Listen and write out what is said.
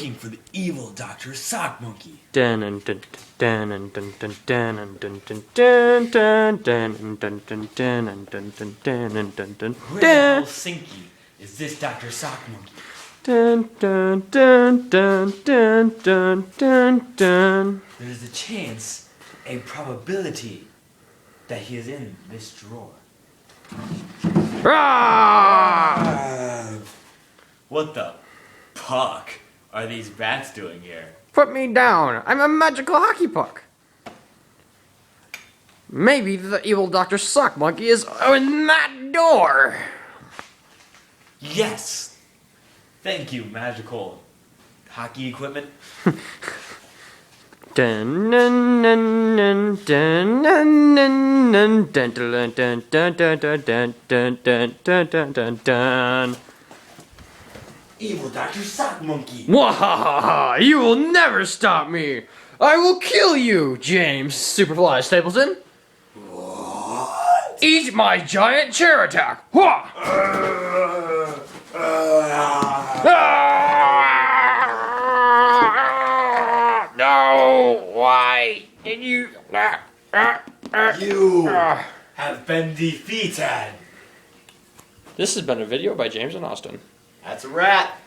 looking for the evil Dr. Sock Monkey. Where the Helsinki is this Dr. Sock Monkey? There's a chance, a probability, that he is in this drawer. What the puck are these rats doing here? Put me down! I'm a magical hockey puck! Maybe the evil Dr. Sock Monkey is in that door! Yes! Thank you, magical hockey equipment. Evil Dr. Sock Monkey! Wahahaha! You will never stop me! I will kill you, James Superfly Stapleton! What? Eat my giant chair attack! Wha! No! Why did you... You have been defeated! This has been a video by James and Austin. That's a rat.